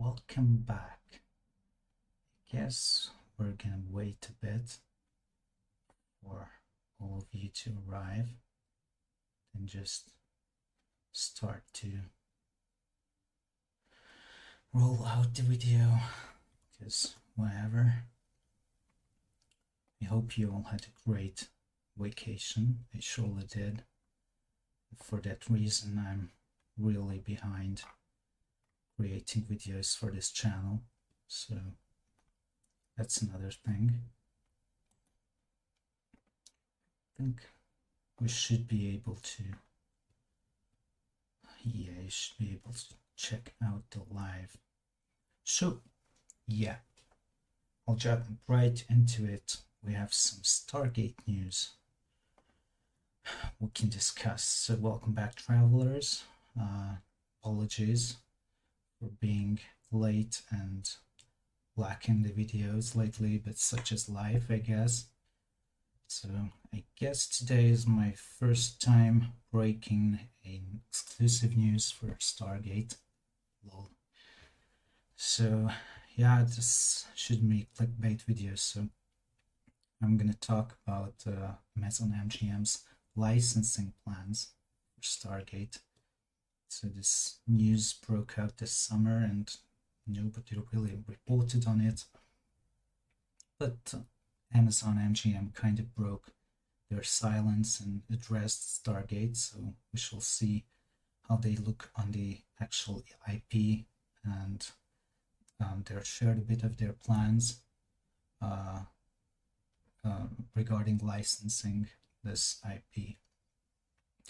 welcome back. I guess we're gonna wait a bit for all of you to arrive and just start to roll out the video because whatever. I hope you all had a great vacation. I surely did. For that reason, I'm really behind creating videos for this channel, so that's another thing. I think we should be able to, yeah, you should be able to check out the live. So, yeah, I'll jump right into it. We have some Stargate news we can discuss. So, welcome back, travelers. Apologies for being late and lacking the videos lately, but such as life, I guess. So I guess today is my first time breaking an exclusive news for Stargate. Lol. So yeah, this should be clickbait video. So I'm gonna talk about Amazon MGM's licensing plans for Stargate. So this news broke out this summer and nobody really reported on it. But Amazon MGM kind of broke their silence and addressed Stargate, so we shall see how they look on the actual IP, and they shared a bit of their plans regarding licensing this IP.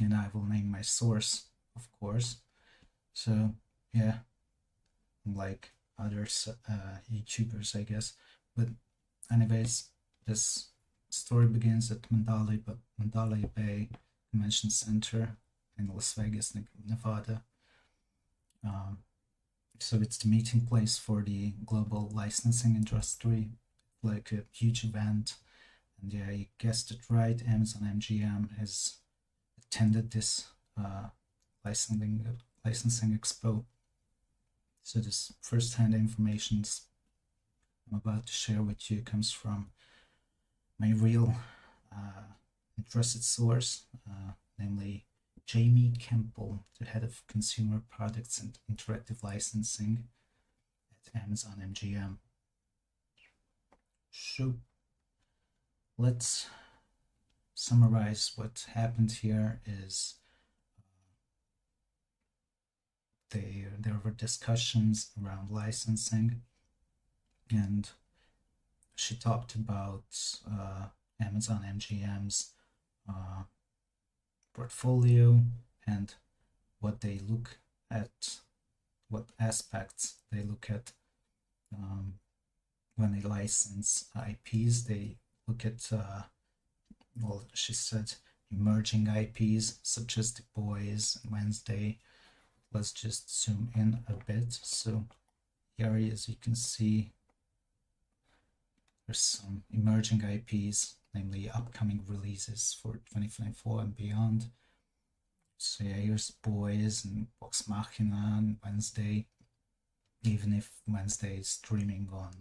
And I will name my source, of course. So yeah, like other YouTubers, I guess. But anyways, this story begins at Mandalay Bay Convention Center in Las Vegas, Nevada. So it's the meeting place for the global licensing industry, like a huge event. And yeah, you guessed it right, Amazon MGM has attended this licensing expo. So this first-hand information I'm about to share with you comes from my real trusted source, namely Jamie Campbell, the head of consumer products and interactive licensing at Amazon MGM. So let's summarize what happened here. Is there were discussions around licensing, and she talked about Amazon MGM's portfolio and what they look at, what aspects they look at when they license IPs. They look at, well, she said emerging IPs such as The Boys, Wednesday. Let's just zoom in a bit. So here, as you can see, there's some emerging IPs, namely upcoming releases for 2024 and beyond. So yeah, here's Boys and Vox Machina and Wednesday, even if Wednesday is streaming on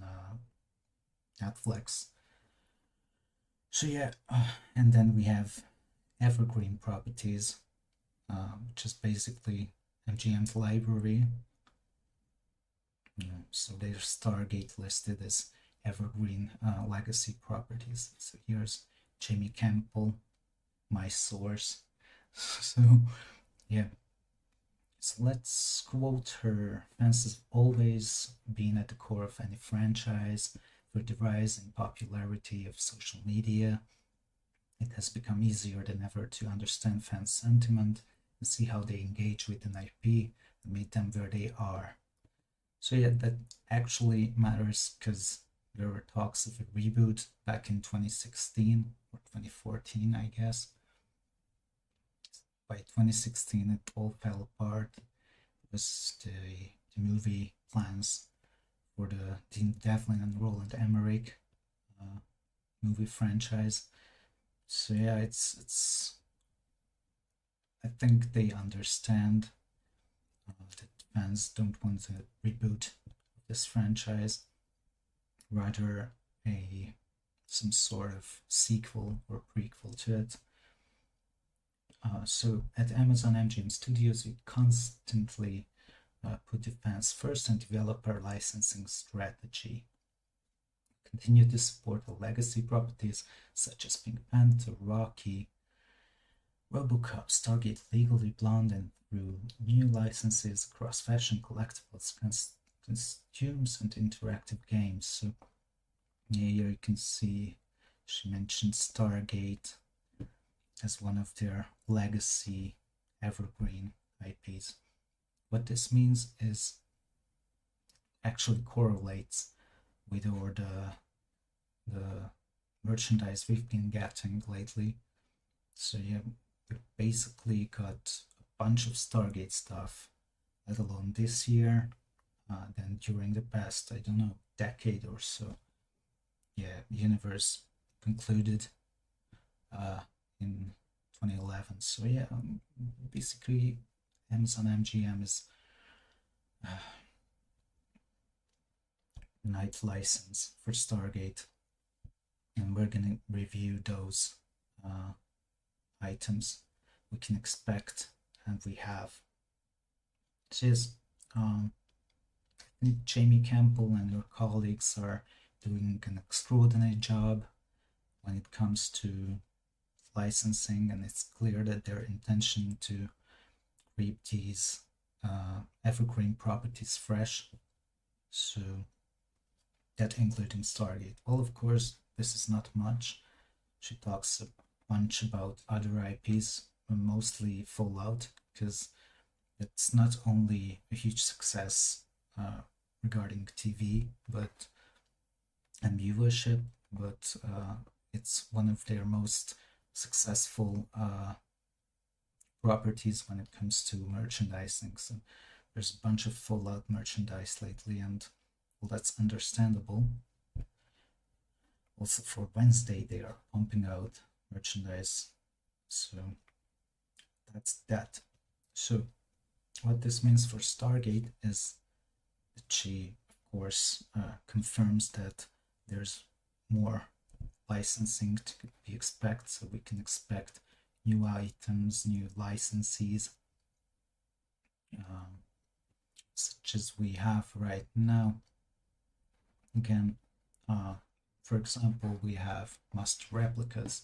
Netflix. So yeah, and then we have evergreen properties, which is basically MGM's library. So there's Stargate listed as evergreen legacy properties. So here's Jamie Campbell, my source. So yeah, so let's quote her: fans have always been at the core of any franchise. With the rise in popularity of social media, it has become easier than ever to understand fans' sentiment and see how they engage with an IP and meet them where they are. So yeah, that actually matters, because there were talks of a reboot back in 2016 or 2014, I guess. By 2016, it all fell apart. It was the movie plans for the Dean Devlin and Roland Emmerich movie franchise. So yeah, it's I think they understand that fans don't want to reboot this franchise, rather some sort of sequel or prequel to it. So at Amazon MGM Studios, we constantly put the fans first and develop our licensing strategy. Continue to support the legacy properties such as Pink Panther, Rocky, RoboCop, Stargate, Legally Blonde, and through new licenses across fashion, collectibles, costumes, and interactive games. So here you can see she mentioned Stargate as one of their legacy evergreen IPs. What this means is actually correlates with all the merchandise we've been getting lately. So yeah, we basically got a bunch of Stargate stuff, let alone this year, then during the past, I don't know, decade or so. Yeah, universe concluded in 2011. So yeah, basically Amazon MGM is night license for Stargate, and we're gonna review those items we can expect and we have. Cheers. I think Jamie Campbell and her colleagues are doing an extraordinary job when it comes to licensing, and it's clear that their intention to keep these evergreen properties fresh. So that including Stargate. Well, of course, this is not much. She talks a bunch about other IPs, mostly Fallout, because it's not only a huge success regarding TV and viewership, but it's one of their most successful properties when it comes to merchandising. So there's a bunch of Fallout merchandise lately, and well, that's understandable. Also for Wednesday, they are pumping out merchandise. So that's that. So what this means for Stargate is that she, of course, confirms that there's more licensing to be expected. So we can expect new items, new licensees, such as we have right now. Again, for example, we have Master Replicas,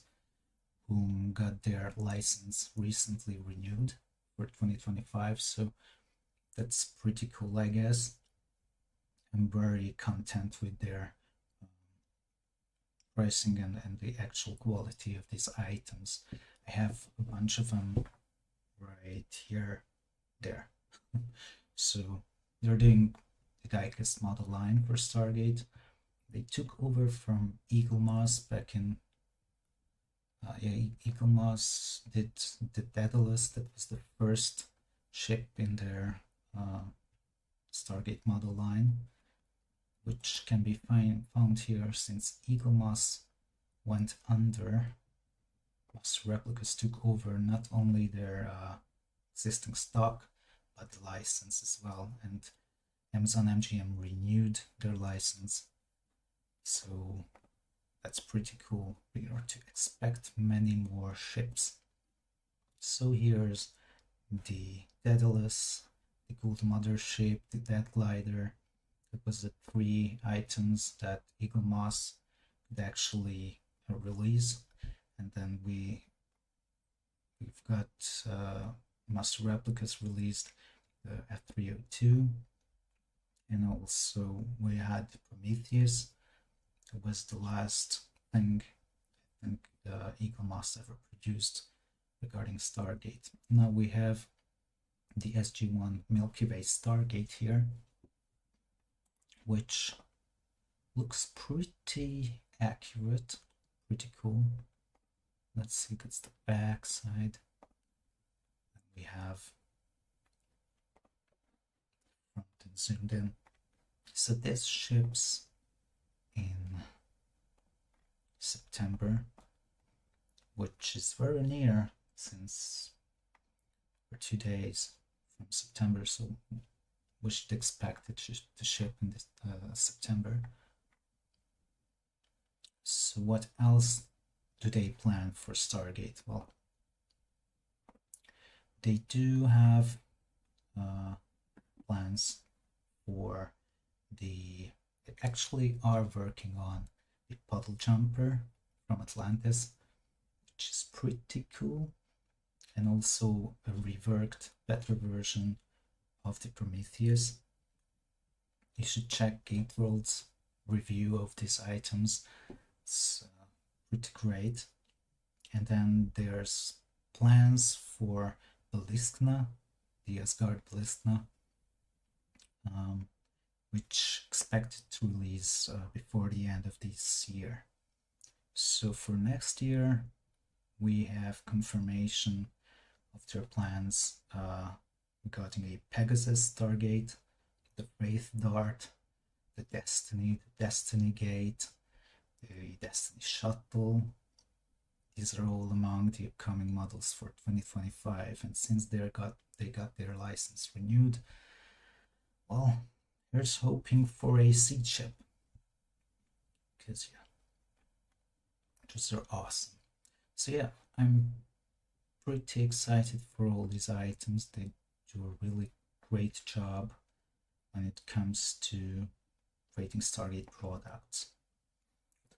whom got their license recently renewed for 2025, so that's pretty cool, I guess. I'm very content with their pricing and the actual quality of these items. I have a bunch of them right here, there. So they're doing the diecast model line for Stargate. They took over from Eagle Moss back in Eagle Moss did the Daedalus. That was the first ship in their Stargate model line, which can be found here since Eagle Moss went under. Master Replicas took over not only their existing stock, but the license as well, and Amazon MGM renewed their license. So that's pretty cool. We are to expect many more ships. So here's the Daedalus, the Gold Mothership, the Death Glider. That was the 3 items that Eagle Moss could actually release. And then we've got Master Replicas released the F302, and also we had Prometheus. It was the last thing I think Eagle Moss ever produced regarding Stargate. Now we have the SG-1 Milky Way Stargate here, which looks pretty accurate, pretty cool. Let's see, that's the back side. We have front and zoomed in. So this ships in September, which is very near, since we're 2 days from September, so we should expect it to ship in this, September. So what else do they plan for Stargate? Well, they do have plans for they actually are working on the puddle jumper from Atlantis, which is pretty cool, and also a reworked, better version of the Prometheus. You should check Gateworld's review of these items. It's pretty great. And then there's plans for Baliskna, the Asgard Baliskna, which expected to release before the end of this year. So for next year, we have confirmation of their plans regarding a Pegasus Stargate, the Wraith Dart, the Destiny Gate, the Destiny Shuttle. These are all among the upcoming models for 2025, and since they got their license renewed, well, here's hoping for a seed ship, because yeah, those are awesome. So yeah, I'm pretty excited for all these items. They do a really great job when it comes to creating Stargate products.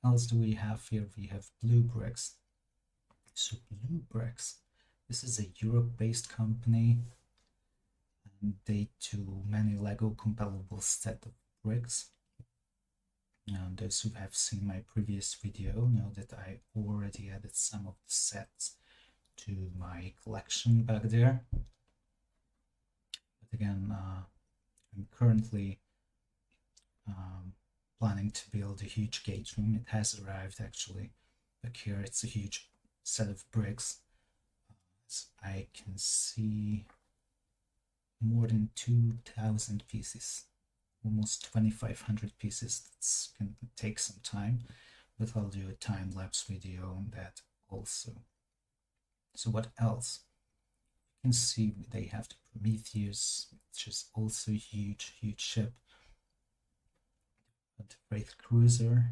What else do we have here? We have Brixx. So Brixx, this is a Europe-based company, and they do many Lego compatible set of bricks. And those who have seen my previous video know that I already added some of the sets to my collection back there. But again, I'm currently planning to build a huge gate room. It has arrived actually. Back here it's a huge set of bricks. As I can see, more than 2,000 pieces, almost 2,500 pieces. That's going to take some time, but I'll do a time-lapse video on that also. So what else? You can see they have the Prometheus, which is also a huge ship. The Wraith Cruiser,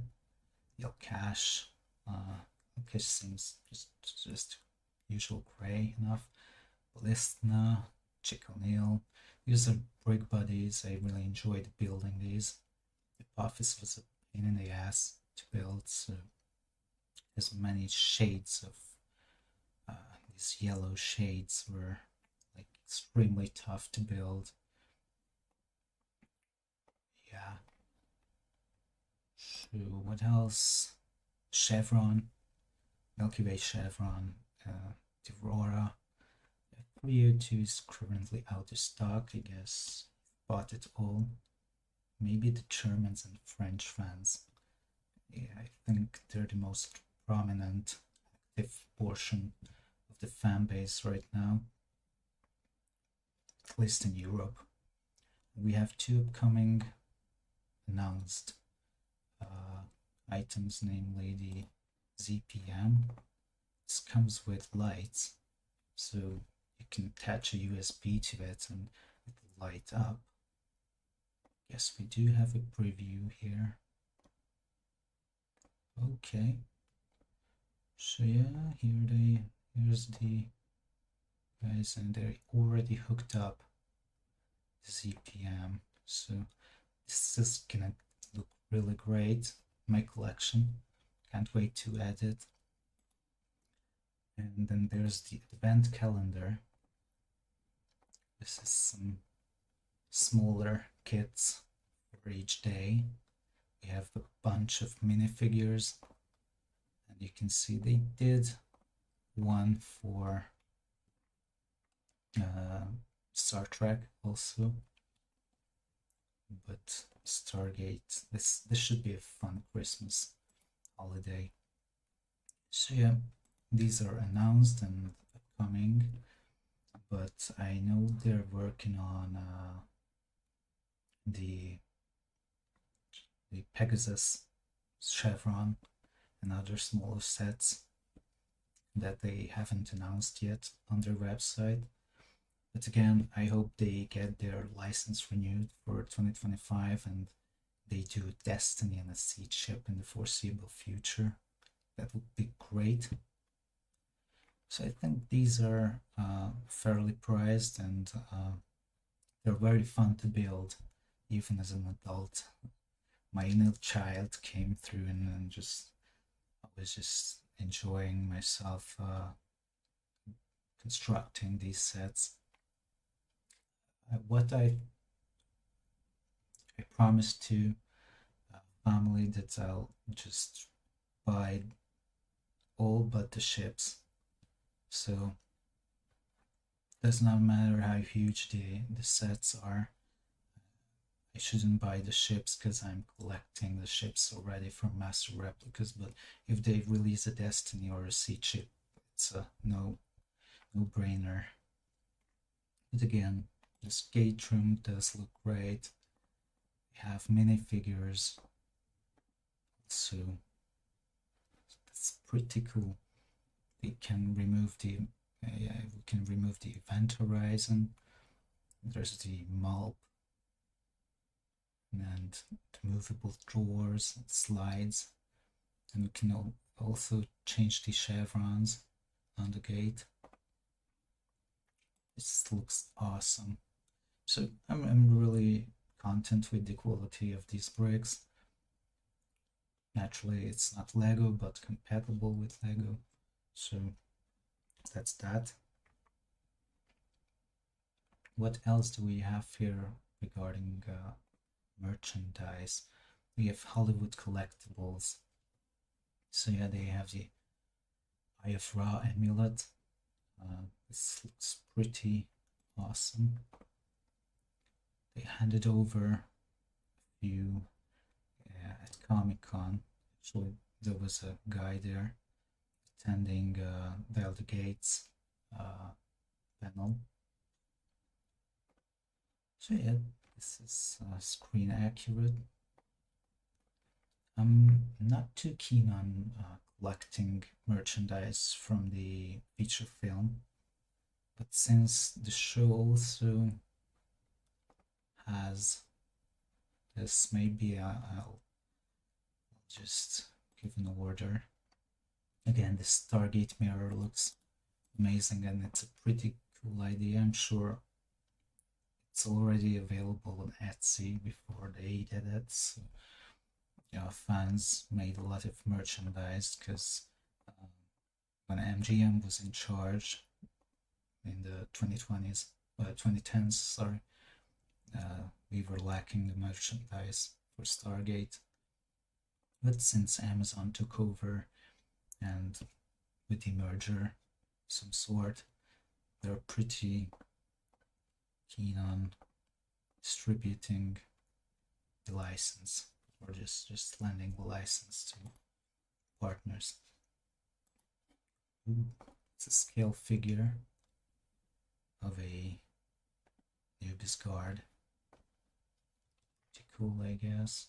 the Alcash. Alcash seems just usual gray enough. Baliskna, Chick O'Neill. These are brick bodies. I really enjoyed building these. The Apophis was a pain in the ass to build, so there's many shades of these yellow shades were like extremely tough to build. Yeah. So what else? Chevron, Milky Way Chevron, the Aurora. 302 is currently out of stock, I guess. Bought it all. Maybe the Germans and French fans. Yeah, I think they're the most prominent, active portion of the fan base right now, at least in Europe. We have two upcoming announced items, namely the ZPM. This comes with lights, so you can attach a USB to it and it will light up. Yes, we do have a preview here. Okay. So yeah, here's the guys, and they're already hooked up the ZPM. So this is gonna look really great in my collection. Can't wait to add it. And then there's the advent calendar. This is some smaller kits for each day. We have a bunch of minifigures, and you can see they did one for Star Trek also, but Stargate, this should be a fun Christmas holiday. So yeah, these are announced and upcoming, but I know they're working on the Pegasus Chevron and other smaller sets that they haven't announced yet on their website. But again, I hope they get their license renewed for 2025 and they do Destiny and a Siege ship in the foreseeable future. That would be great. So I think these are fairly priced and they're very fun to build, even as an adult. My inner child came through and just I was just enjoying myself constructing these sets. What I promised to family that I'll just buy all but the ships. So does not matter how huge the sets are. I shouldn't buy the ships because I'm collecting the ships already from Master Replicas. But if they release a Destiny or a Siege ship, it's a no-brainer. But again, this gate room does look great. We have minifigures, so that's pretty cool. They can remove the we can remove the event horizon. There's the Malp and the movable drawers and slides, and we can also change the chevrons on the gate. This looks awesome. So I'm really content with the quality of these bricks. Naturally, it's not Lego, but compatible with Lego. So that's that. What else do we have here regarding merchandise? We have Hollywood Collectibles. So yeah, they have the Eye of Ra amulet. This looks pretty awesome. They handed over a few at Comic-Con. Actually, there was a guy there attending the Gates panel. So yeah, this is screen accurate. I'm not too keen on collecting merchandise from the feature film, but since the show also has this, maybe I'll just give an order. Again, this Stargate mirror looks amazing and it's a pretty cool idea. I'm sure it's already available on Etsy before they did it. So, yeah, fans made a lot of merchandise because when MGM was in charge in the 2010s, sorry, we were lacking the merchandise for Stargate. But since Amazon took over and with the merger some sort, they're pretty keen on distributing the license or just lending the license to partners. Ooh, it's a scale figure of a Nubis guard. Pretty cool, I guess.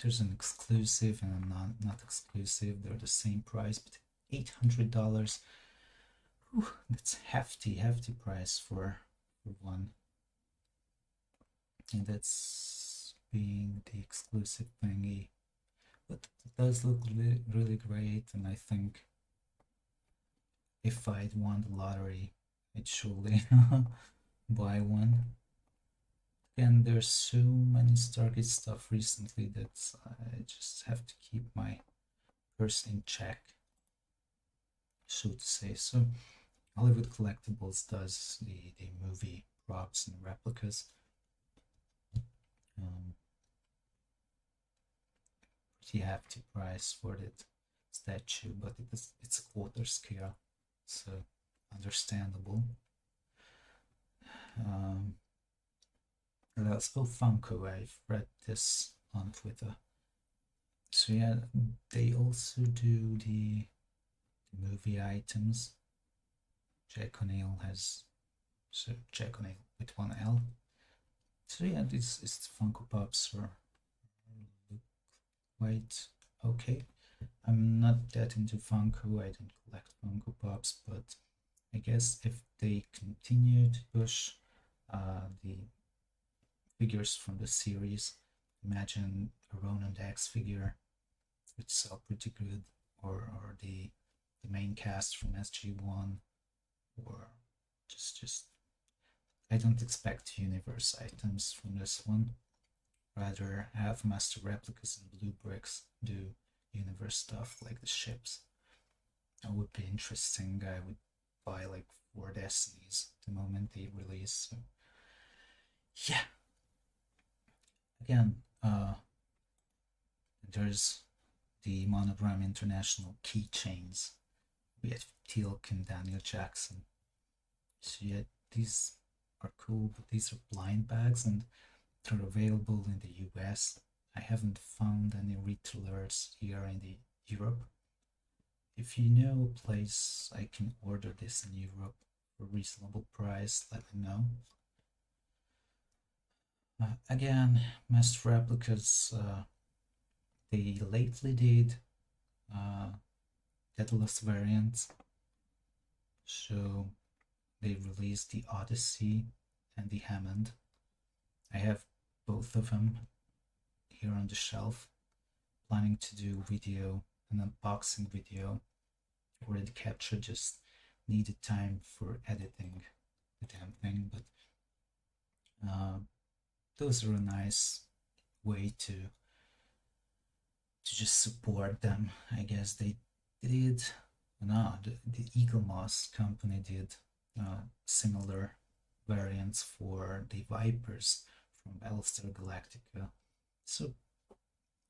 There's an exclusive and a not exclusive. They're the same price, but $800. Whew, that's hefty price for one. And that's being the exclusive thingy. But it does look really great, and I think if I'd won the lottery, I'd surely buy one. And there's so many Stargate stuff recently that I just have to keep my purse in check, so to say. So Hollywood Collectibles does the movie props and replicas. Pretty hefty price for that statue, but it's a quarter scale, so understandable. Let's go Funko. I've read this on Twitter. So yeah, they also do the movie items. Jack O'Neill has Jack O'Neill with one L. So yeah, this is Funko Pops are quite okay. I'm not that into Funko. I don't collect Funko Pops, but I guess if they continue to push the figures from the series, imagine a Ronan X figure would sell pretty good, or the main cast from SG1, or just I don't expect universe items from this one. Rather have master replicas and blue bricks do universe stuff like the ships. That would be interesting. I would buy like 4 Destinies the moment they release. So yeah, again, there's the Monogram International keychains. We have Teal'c and Daniel Jackson. So yeah, these are cool, but these are blind bags and they're available in the US. I haven't found any retailers here in the Europe. If you know a place I can order this in Europe for a reasonable price, let me know. Again, master replicas, they lately did Daedalus variants. So they released the Odyssey and the Hammond. I have both of them here on the shelf. Planning to do video, an unboxing video. Already captured, just needed time for editing the damn thing, but those are a nice way to just support them. I guess they did. No, the Eagle Moss company did similar variants for the Vipers from Battlestar Galactica. So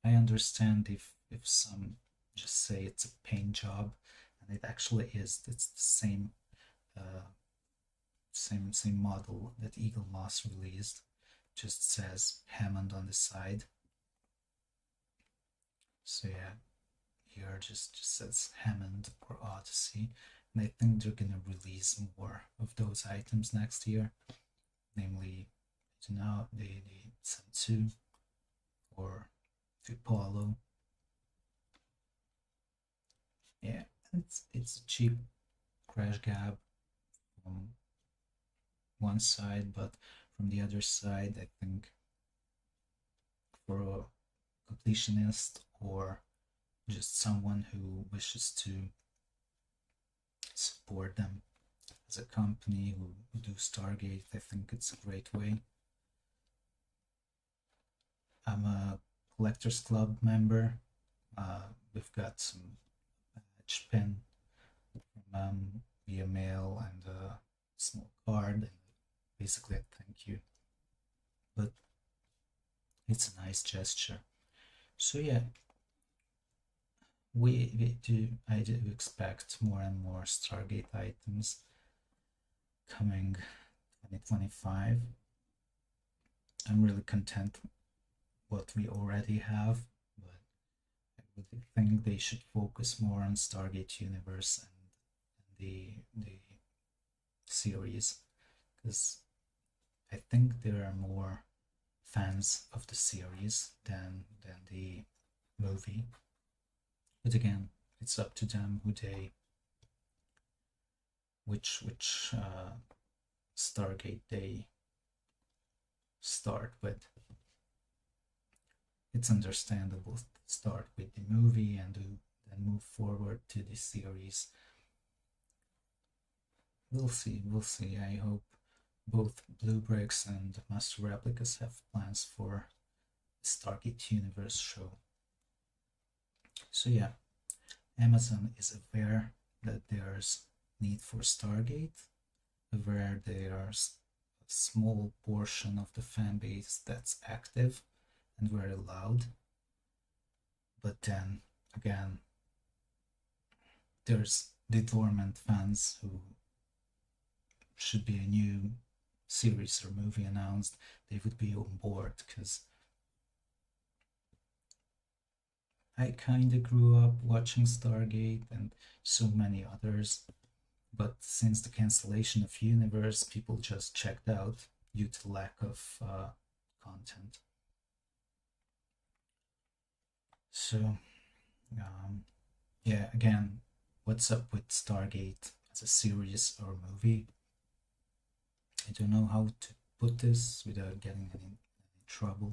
I understand if some just say it's a paint job, and it actually is. It's the same model that Eagle Moss released. Just says Hammond on the side. So yeah, here just says Hammond or Odyssey, and I think they're gonna release more of those items next year, namely, I don't know, the Sensu or the Apollo. Yeah, it's a cheap crash gab from one side, but from the other side, I think for a completionist or just someone who wishes to support them as a company who do Stargate, I think it's a great way. I'm a Collectors Club member. We've got some badge pin from via mail and a small card, and basically a thank you. But it's a nice gesture. So yeah, I do expect more and more Stargate items coming 2025. I'm really content what we already have, but I really think they should focus more on Stargate Universe and the series, because I think there are more fans of the series than the movie. But again, it's up to them which Stargate they start with. It's understandable to start with the movie and then move forward to the series. We'll see. I hope both Blue Bricks and Master Replicas have plans for the Stargate Universe show. So yeah, Amazon is aware that there's need for Stargate, aware there's a small portion of the fan base that's active and very loud. But then again, there's the dormant fans who should be a new series or movie announced, they would be on board, because I kind of grew up watching Stargate and so many others, but since the cancellation of Universe, people just checked out due to lack of content. So, yeah, again, what's up with Stargate? as a series or movie. I don't know how to put this without getting any trouble.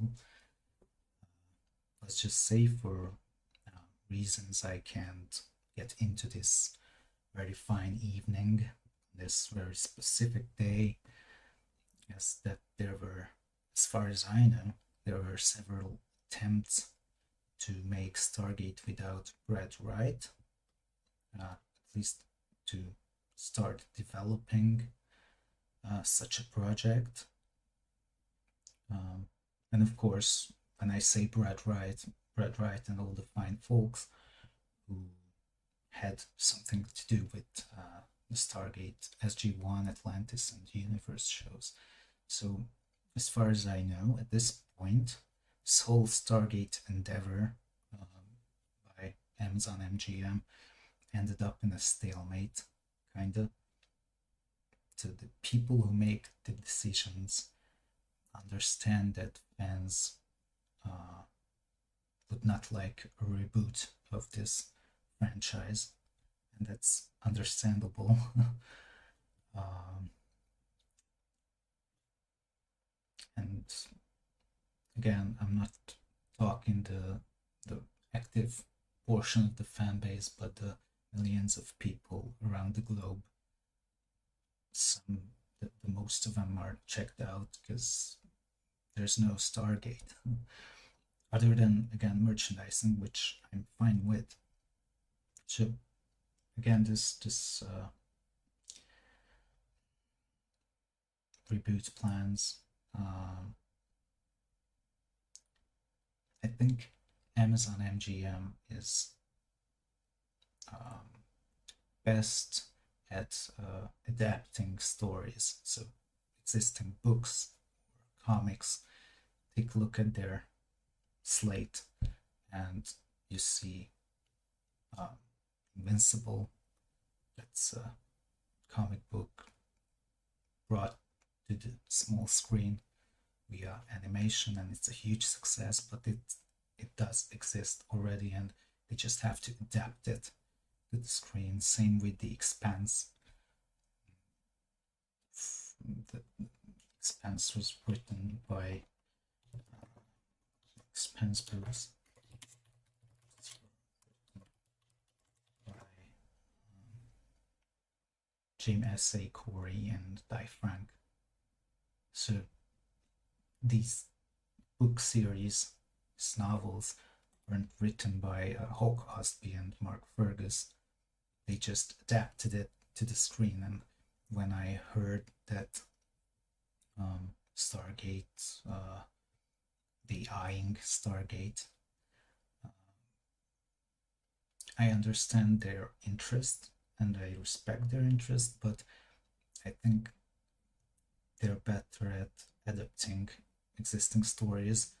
Let's just say for reasons I can't get into this very fine evening, this very specific day, is that there were, as far as I know, there were several attempts to make Stargate without Brad Wright, at least to start developing such a project. And of course, when I say Brad Wright and all the fine folks who had something to do with the Stargate, SG-1, Atlantis, and Universe shows. So, as far as I know, at this point, this whole Stargate endeavor by Amazon MGM ended up in a stalemate, kinda. So the people who make the decisions understand that fans would not like a reboot of this franchise, and that's understandable. And again, I'm not talking the active portion of the fan base, but the millions of people around the globe. The most of them are checked out because there's no Stargate. Other than, again, merchandising, which I'm fine with. So, again, this reboot plans, I think Amazon MGM is best at adapting stories, so existing books or comics. Take a look at their slate and you see Invincible. That's a comic book brought to the small screen via animation, and it's a huge success, but it does exist already and they just have to adapt it to the screen. Same with The Expanse. The Expanse was written by Expanse books by James S.A. Corey and Di Frank. So these book series, these novels, weren't written by Hawk Ostby and Mark Fergus. They just adapted it to the screen. And when I heard that Stargate, the eyeing Stargate, I understand their interest and I respect their interest, but I think they're better at adapting existing stories,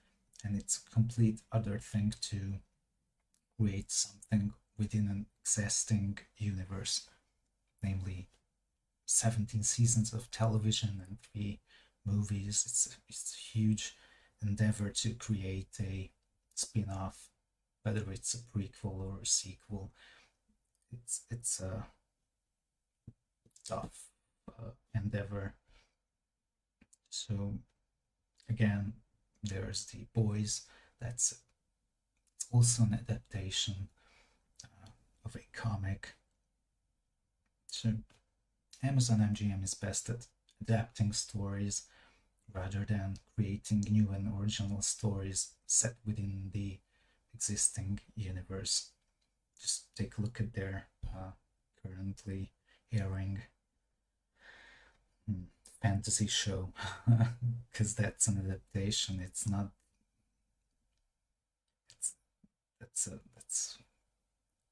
and it's a complete other thing to create something within an existing universe, namely 17 seasons of television and 3 movies. It's a huge endeavor to create a spin-off, whether it's a prequel or a sequel. It's a tough endeavor. So again, there's The Boys. That's also an adaptation of a comic. So Amazon MGM is best at adapting stories rather than creating new and original stories set within the existing universe. Just take a look at their currently airing fantasy show, because that's an adaptation. It's not. That's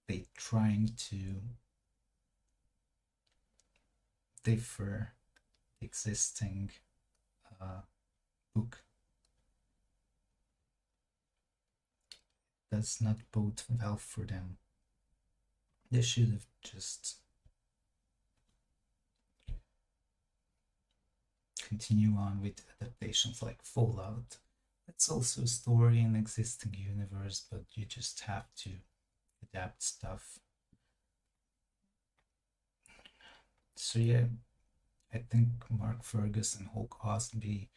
they trying to differ the existing book. Does not bode well for them. They should have just continue on with adaptations like Fallout. It's also a story in existing universe, but you just have to adapt stuff. So yeah, I think Mark Fergus and Hulk Osby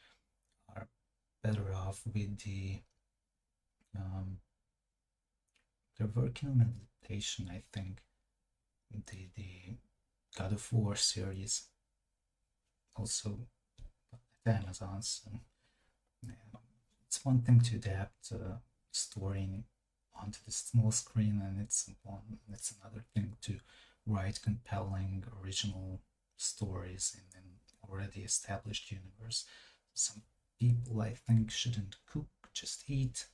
are better off with um, they're working on an adaptation, I think, the God of War series, also at Amazon. So yeah, it's one thing to adapt a story onto the small screen, and it's another thing to write compelling original stories in an already established universe. Some people, I think, shouldn't cook, just eat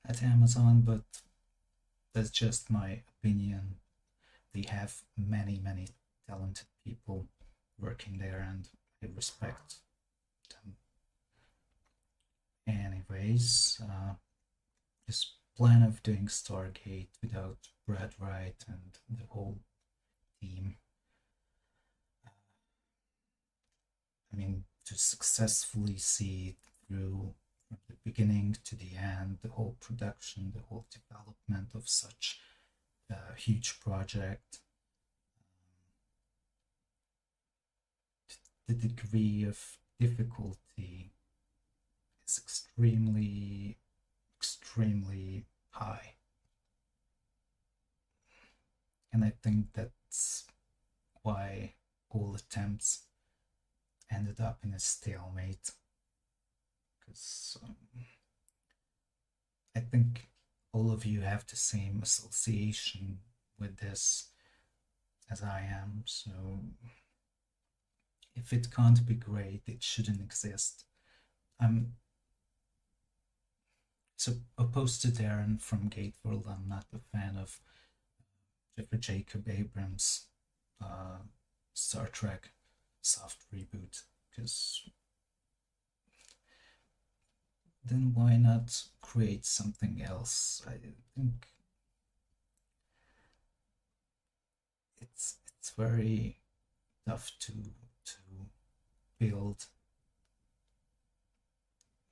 at Amazon, but that's just my opinion. They have many talented people working there, and I respect them. Anyways, this plan of doing Stargate without Brad Wright and the whole team, I mean, to successfully see it through from the beginning to the end, the whole production, the whole development of such a huge project, the degree of difficulty is extremely high. And I think that's why all attempts ended up in a stalemate. Because I think all of you have the same association with this as I am. So if it can't be great, it shouldn't exist. I'm so opposed to Darren from Gateworld. I'm not a fan of Jeffrey Jacob Abrams' Star Trek soft reboot, because then why not create something else? I think it's very tough to build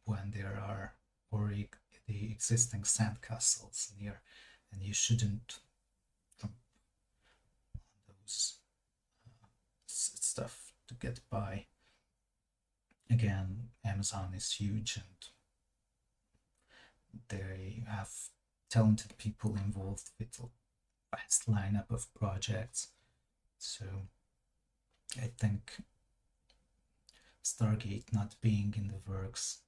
when there are already the existing sandcastles near, and you shouldn't jump on those stuff to get by. Again, Amazon is huge, and they have talented people involved with a vast lineup of projects. So I think Stargate not being in the works,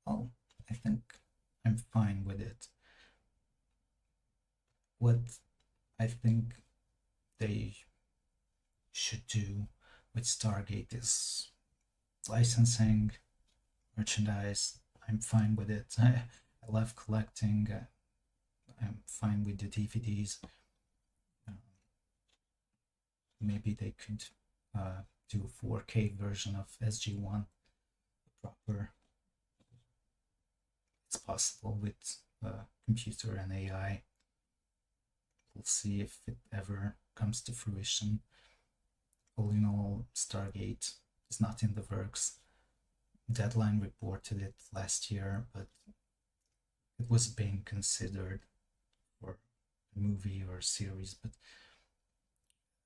well, I think I'm fine with it. What I think they should do with Stargate is licensing, merchandise. I'm fine with it. I love collecting. I'm fine with the DVDs. Maybe they could do a 4K version of SG1 proper. It's possible with computer and AI. We'll see if it ever comes to fruition. All in all, Stargate is not in the works. Deadline reported it last year, but it was being considered for a movie or a series. But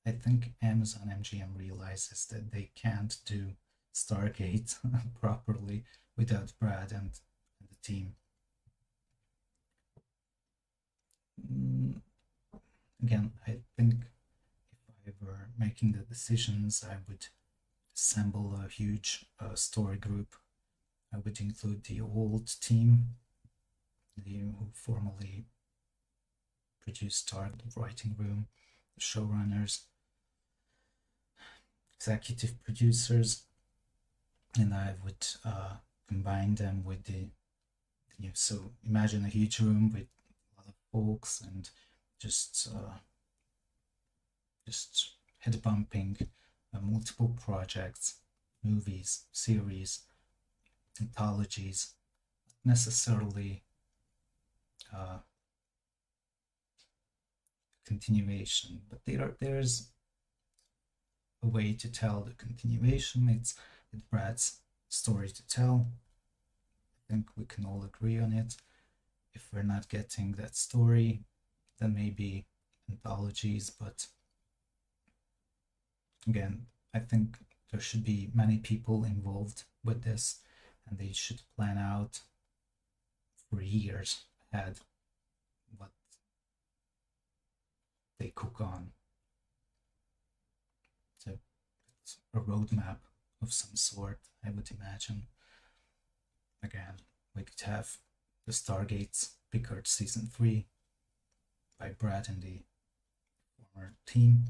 I think Amazon MGM realizes that they can't do Stargate properly without Brad and the team. Again, I think if I were making the decisions, I would assemble a huge story group. I would include the old team, who formerly produced Stargate, writing room, the showrunners, executive producers, and I would combine them with so imagine a huge room with a lot of folks and just head bumping multiple projects, movies, series, anthologies, not necessarily continuation, but there's a way to tell the continuation. It's Brad's story to tell. I think we can all agree on it. If we're not getting that story, then maybe anthologies, but Again, I think there should be many people involved with this, and they should plan out for years ahead what they cook on. So it's a roadmap of some sort, I would imagine. Again, we could have the Stargate's Picard Season 3 by Brad and the former team,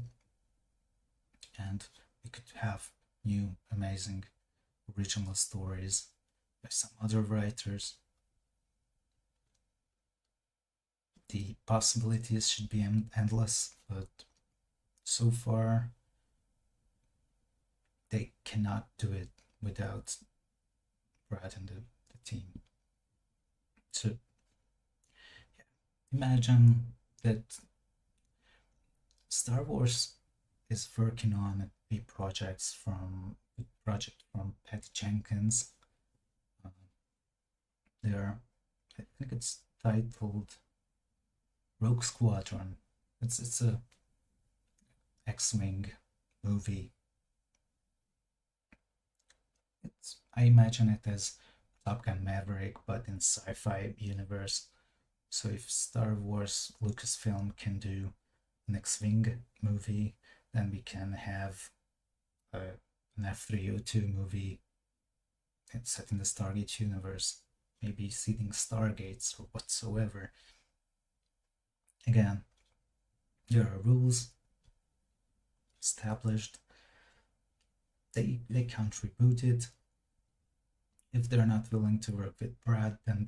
and we could have new amazing original stories by some other writers. The possibilities should be endless, but so far they cannot do it without Brad and the team. So yeah, imagine that Star Wars is working on a project from Patty Jenkins. There, I think it's titled Rogue Squadron. It's a X-wing movie. I imagine it as Top Gun Maverick, but in sci-fi universe. So if Star Wars Lucasfilm can do an X-wing movie, then we can have an F302 movie set in the Stargate universe, maybe seeding Stargates or whatsoever. Again, there are rules established. They can't reboot it. If they're not willing to work with Brad, then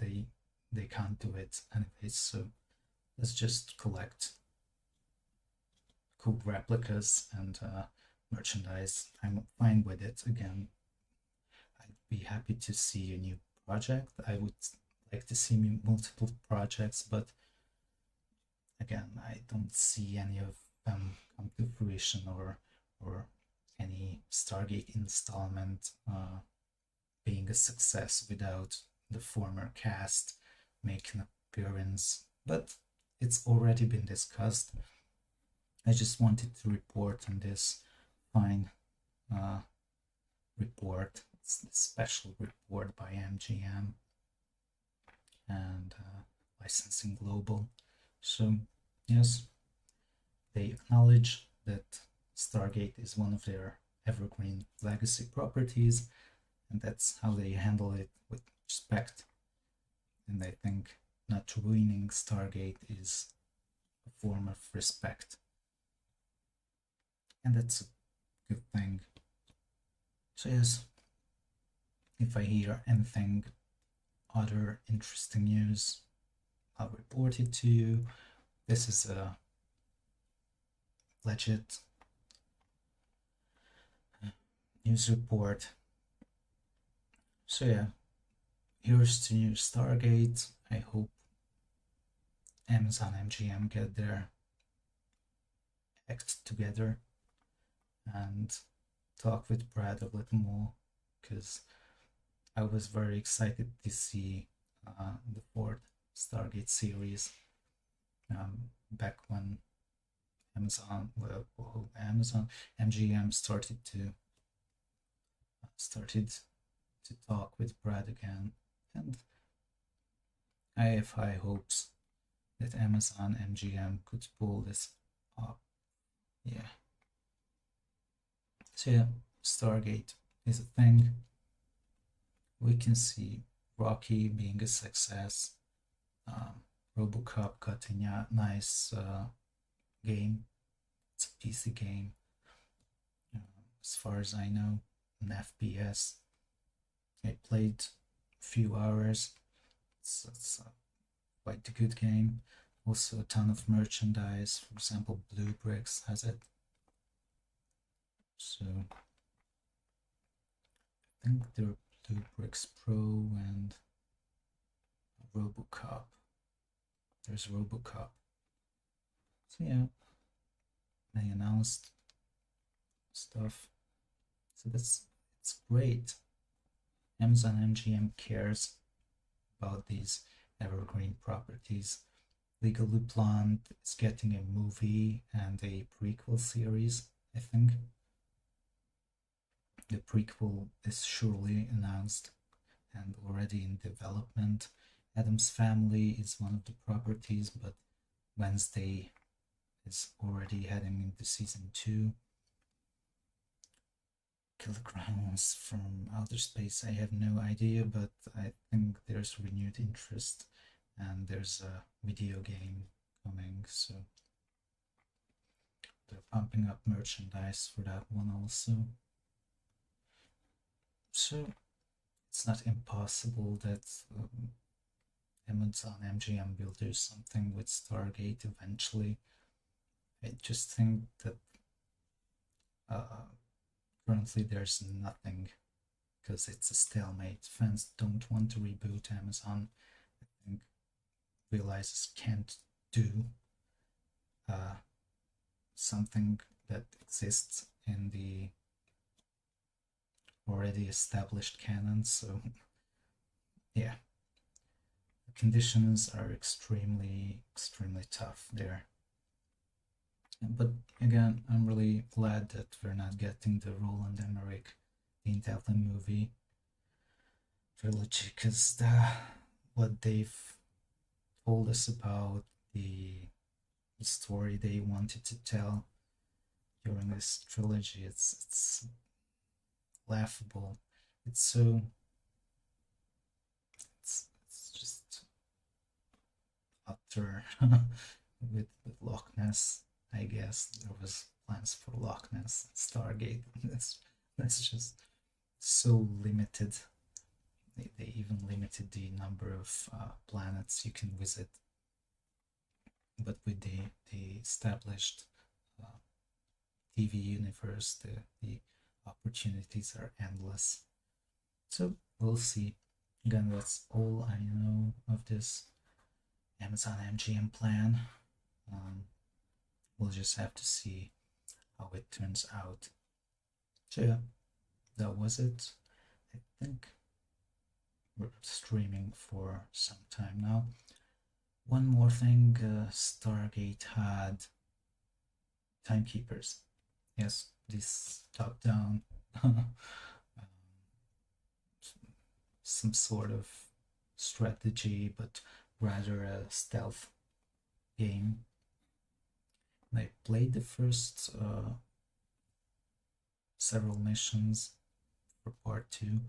they can't do it anyways. So let's just collect cool replicas and merchandise. I'm fine with it. Again, I'd be happy to see a new project. I would like to see multiple projects, but again, I don't see any of them come to fruition, or any Stargate installment being a success without the former cast making an appearance. But it's already been discussed. I just wanted to report on this fine report. It's a special report by MGM and Licensing Global. So yes, they acknowledge that Stargate is one of their evergreen legacy properties, and that's how they handle it, with respect. And I think not ruining Stargate is a form of respect, and that's a good thing. So yes, if I hear anything other interesting news, I'll report it to you. This is a legit news report. So yeah, here's to new Stargate. I hope Amazon MGM get their act together and talk with Brad a little more, because I was very excited to see the fourth Stargate series back when MGM started to talk with Brad again, and I have high hopes that Amazon MGM could pull this up. Yeah. So yeah, Stargate is a thing. We can see Rocky being a success. RoboCop got a nice game. It's a PC game, as far as I know, an FPS. I played a few hours. It's quite a good game. Also a ton of merchandise. For example, Brixx has it. So I think there are Brixx Pro and RoboCop. There's RoboCop. So yeah, they announced stuff. So it's great. Amazon MGM cares about these evergreen properties. Legally Blonde is getting a movie and a prequel series, I think. The prequel is surely announced and already in development. Adam's Family is one of the properties, but Wednesday is already heading into season 2. Kilograms from outer space, I have no idea, but I think there's renewed interest and there's a video game coming, so they're pumping up merchandise for that one also. So it's not impossible that Amazon MGM will do something with Stargate eventually. I just think that currently there's nothing, because it's a stalemate. Fans don't want to reboot Amazon. I think realizes can't do something that exists in the already established canon. So yeah, the conditions are extremely tough there. But again, I'm really glad that we're not getting the Roland Emmerich Dean Delton movie trilogy, because what they've told us about the story they wanted to tell during this trilogy, it's laughable. It's just utter with Loch Ness. I guess there was plans for Loch Ness and Stargate. That's just so limited. They even limited the number of planets you can visit. But with the established TV universe, the opportunities are endless. So we'll see. Again, that's all I know of this Amazon MGM plan. We'll just have to see how it turns out. So yeah, that was it. I think we're streaming for some time now. One more thing, Stargate had timekeepers. Yes, this top-down some sort of strategy, but rather a stealth game. And I played the first several missions for part 2,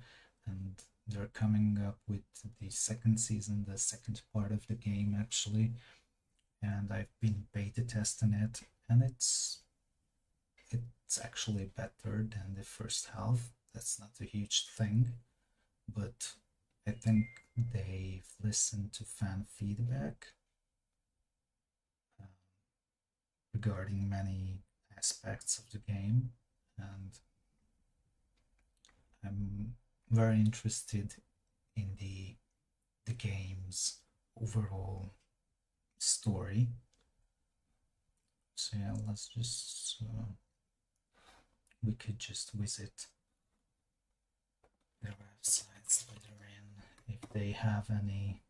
and they're coming up with the second season, the second part of the game actually, and I've been beta testing it, and it's actually better than the first half. That's not a huge thing, but I think they've listened to fan feedback regarding many aspects of the game, and I'm very interested in the game's overall story. So yeah, let's just we could just visit their websites later in if they have any.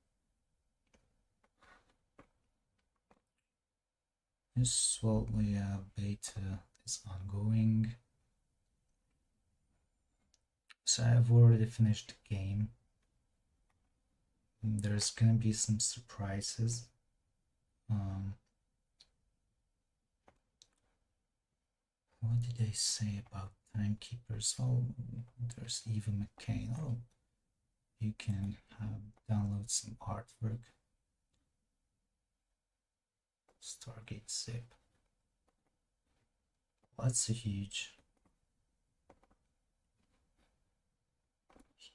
This beta is ongoing. So I've already finished the game. There's gonna be some surprises. What did they say about timekeepers? Oh, there's Eva McCain. Oh, you can download some artwork. Stargate zip. Well, that's a huge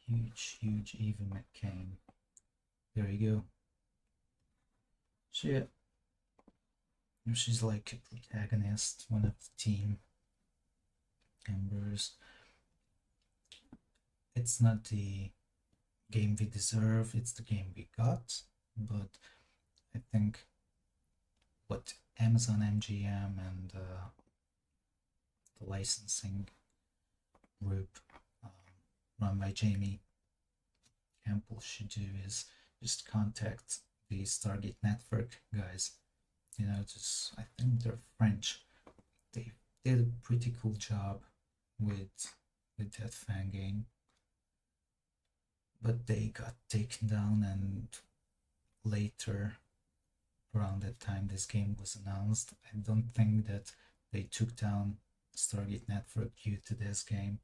Eva McCain. There you go. So yeah, she's like a protagonist, one of the team members. It's not the game we deserve, it's the game we got, but I think what Amazon MGM and the licensing group run by Jamie Campbell should do is just contact the Stargate Network guys. You know, just I think they're French. They did a pretty cool job with with that fan game, but they got taken down, and later, around that time this game was announced, I don't think that they took down Stargate Network due to this game.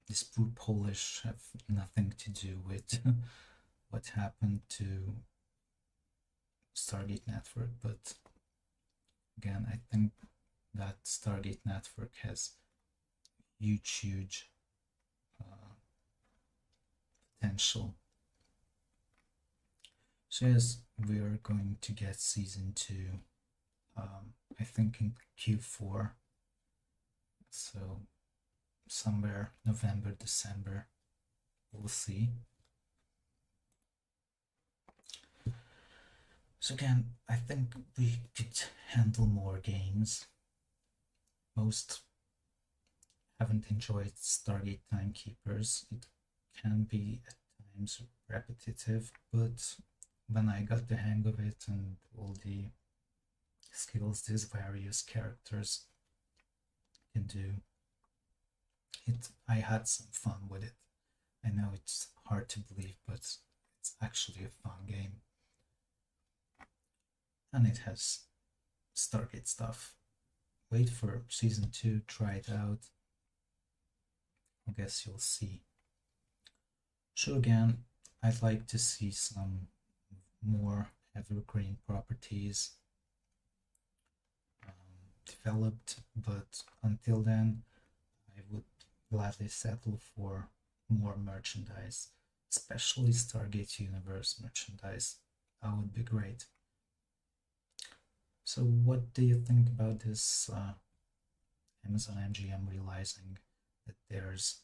This poor Polish have nothing to do with what happened to Stargate Network, but again, I think that Stargate Network has huge potential. So yes, we are going to get season 2, I think in Q4, so somewhere November, December, we'll see. So again, I think we could handle more games. Most haven't enjoyed Stargate Timekeepers. It can be at times repetitive, but when I got the hang of it and all the skills these various characters can do, I had some fun with it. I know it's hard to believe, but it's actually a fun game. And it has Stargate stuff. Wait for season 2, try it out. I guess you'll see. So again, I'd like to see some more evergreen properties developed, but until then, I would gladly settle for more merchandise, especially Stargate Universe merchandise. That would be great. So what do you think about this Amazon MGM realizing that there's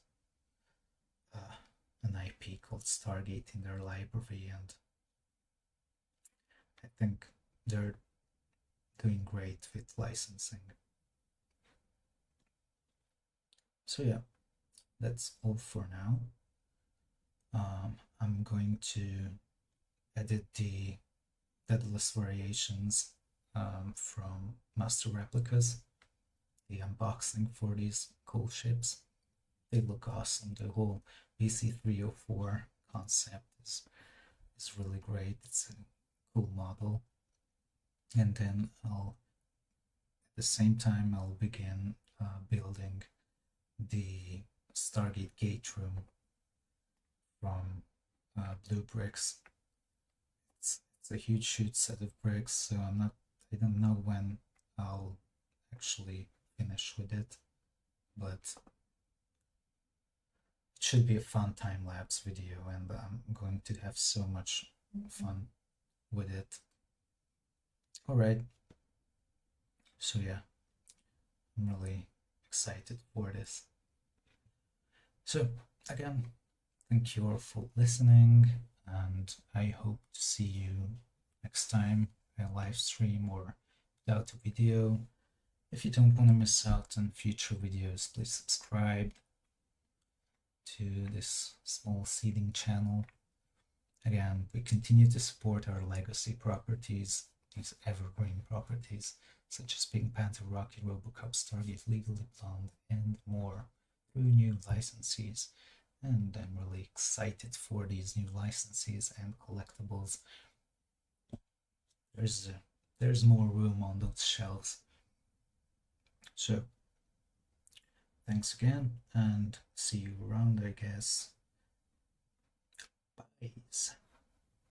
an IP called Stargate in their library, and I think they're doing great with licensing. So yeah, that's all for now. I'm going to edit the Deadless Variations from Master Replicas, the unboxing for these cool ships. They look awesome. The whole BC304 concept is really great. It's a cool model. And then at the same time, I'll begin building the Stargate gate room from blue bricks. It's a huge set of bricks, so I don't know when I'll actually finish with it, but it should be a fun time-lapse video, and I'm going to have so much fun with it. Alright, so yeah, I'm really excited for this. So again, thank you all for listening, and I hope to see you next time in a live stream or without a video. If you don't want to miss out on future videos, please subscribe to this small seeding channel. Again, we continue to support our legacy properties, these evergreen properties, such as Pink Panther, Rocky, Robocop, Stargate, Legally Blonde, and more, through new licensees. And I'm really excited for these new licensees and collectibles. There's more room on those shelves. So, thanks again, and see you around, I guess.